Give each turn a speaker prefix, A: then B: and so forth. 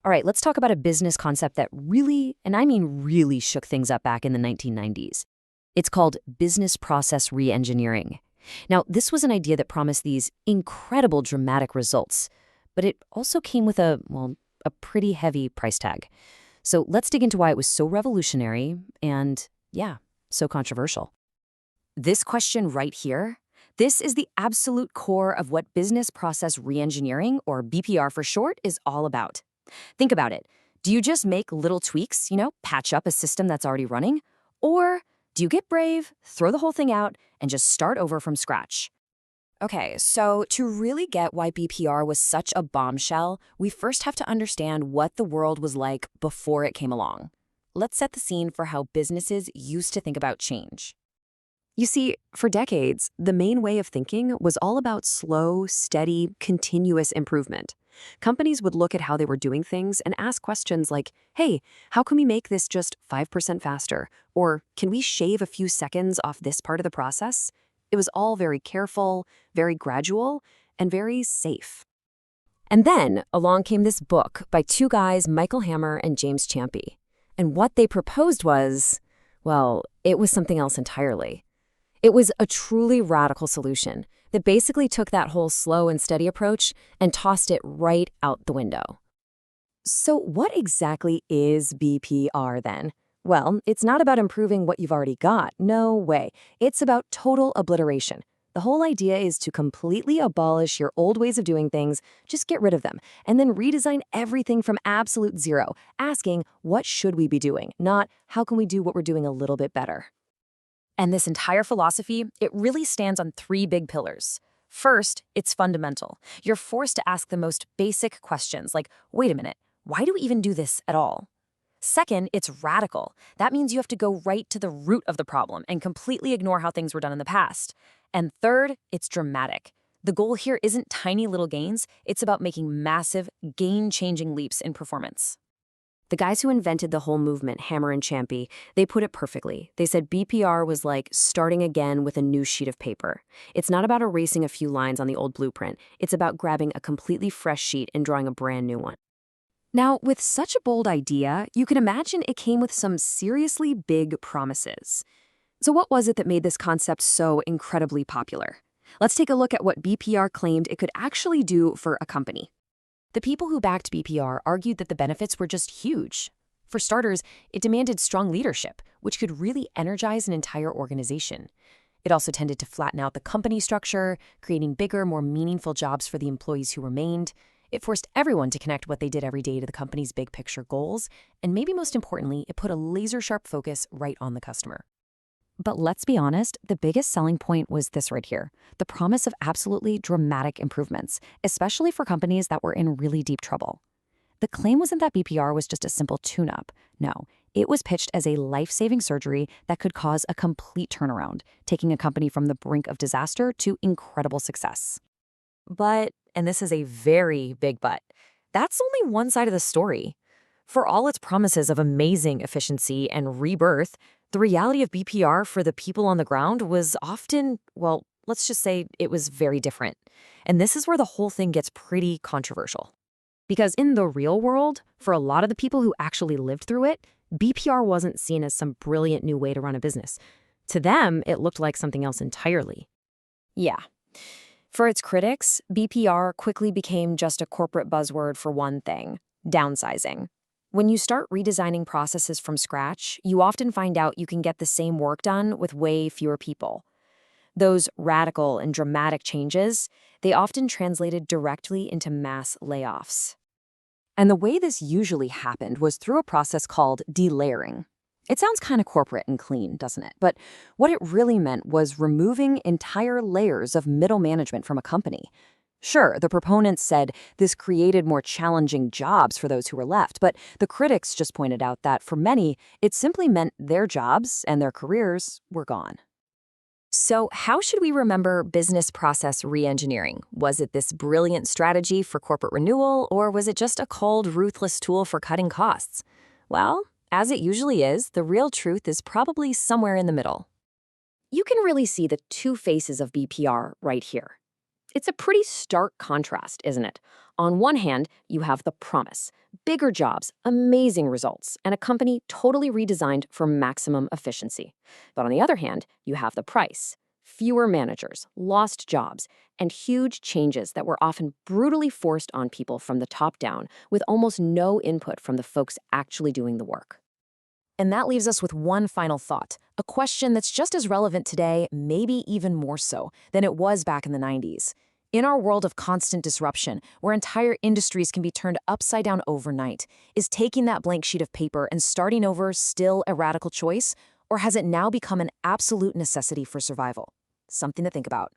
A: All right, let's talk about a business concept that really, and I mean really, shook things up back in the 1990s. It's called business process reengineering. Now, this was an idea that promised these incredible dramatic results, but it also came with a pretty heavy price tag. So let's dig into why it was so revolutionary and, yeah, so controversial. This question right here, this is the absolute core of what business process reengineering, or BPR for short, is all about. Think about it. Do you just make little tweaks, patch up a system that's already running? Or do you get brave, throw the whole thing out, and just start over from scratch? Okay, so to really get why BPR was such a bombshell, we first have to understand what the world was like before it came along. Let's set the scene for how businesses used to think about change. You see, for decades, the main way of thinking was all about slow, steady, continuous improvement. Companies would look at how they were doing things and ask questions like, hey, how can we make this just 5% faster? Or can we shave a few seconds off this part of the process? It was all very careful, very gradual, and very safe. And then along came this book by two guys, Michael Hammer and James Champy. And what they proposed was, well, it was something else entirely. It was a truly radical solution that basically took that whole slow and steady approach and tossed it right out the window. So what exactly is BPR then? Well, it's not about improving what you've already got. No way. It's about total obliteration. The whole idea is to completely abolish your old ways of doing things, just get rid of them, and then redesign everything from absolute zero, asking, what should we be doing? Not, how can we do what we're doing a little bit better? And this entire philosophy, it really stands on three big pillars. First, it's fundamental. You're forced to ask the most basic questions like, wait a minute, why do we even do this at all? Second, it's radical. That means you have to go right to the root of the problem and completely ignore how things were done in the past. And third, it's dramatic. The goal here isn't tiny little gains, it's about making massive, game-changing leaps in performance. The guys who invented the whole movement, Hammer and Champy, they put it perfectly. They said BPR was like starting again with a new sheet of paper. It's not about erasing a few lines on the old blueprint. It's about grabbing a completely fresh sheet and drawing a brand new one. Now, with such a bold idea, you can imagine it came with some seriously big promises. So what was it that made this concept so incredibly popular? Let's take a look at what BPR claimed it could actually do for a company. The people who backed BPR argued that the benefits were just huge. For starters, it demanded strong leadership, which could really energize an entire organization. It also tended to flatten out the company structure, creating bigger, more meaningful jobs for the employees who remained. It forced everyone to connect what they did every day to the company's big picture goals, and maybe most importantly, it put a laser-sharp focus right on the customer. But let's be honest, the biggest selling point was this right here, the promise of absolutely dramatic improvements, especially for companies that were in really deep trouble. The claim wasn't that BPR was just a simple tune-up. No, it was pitched as a life-saving surgery that could cause a complete turnaround, taking a company from the brink of disaster to incredible success. But, and this is a very big but, that's only one side of the story. For all its promises of amazing efficiency and rebirth, the reality of BPR for the people on the ground was often, well, let's just say it was very different. And this is where the whole thing gets pretty controversial. Because in the real world, for a lot of the people who actually lived through it, BPR wasn't seen as some brilliant new way to run a business. To them, it looked like something else entirely. Yeah. For its critics, BPR quickly became just a corporate buzzword for one thing: downsizing. When you start redesigning processes from scratch, you often find out you can get the same work done with way fewer people. Those radical and dramatic changes, they often translated directly into mass layoffs. And the way this usually happened was through a process called delayering. It sounds kind of corporate and clean, doesn't it? But what it really meant was removing entire layers of middle management from a company. Sure, the proponents said this created more challenging jobs for those who were left, but the critics just pointed out that for many, it simply meant their jobs and their careers were gone. So how should we remember business process reengineering? Was it this brilliant strategy for corporate renewal, or was it just a cold, ruthless tool for cutting costs? Well, as it usually is, the real truth is probably somewhere in the middle. You can really see the two faces of BPR right here.
B: It's a pretty stark contrast, isn't it? On one hand, you have the promise: bigger jobs, amazing results, and a company totally redesigned for maximum efficiency. But on the other hand, you have the price: fewer managers, lost jobs, and huge changes that were often brutally forced on people from the top down, with almost no input from the folks actually doing the work.
A: And that leaves us with one final thought, a question that's just as relevant today, maybe even more so, than it was back in the 90s. In our world of constant disruption, where entire industries can be turned upside down overnight, is taking that blank sheet of paper and starting over still a radical choice, or has it now become an absolute necessity for survival? Something to think about.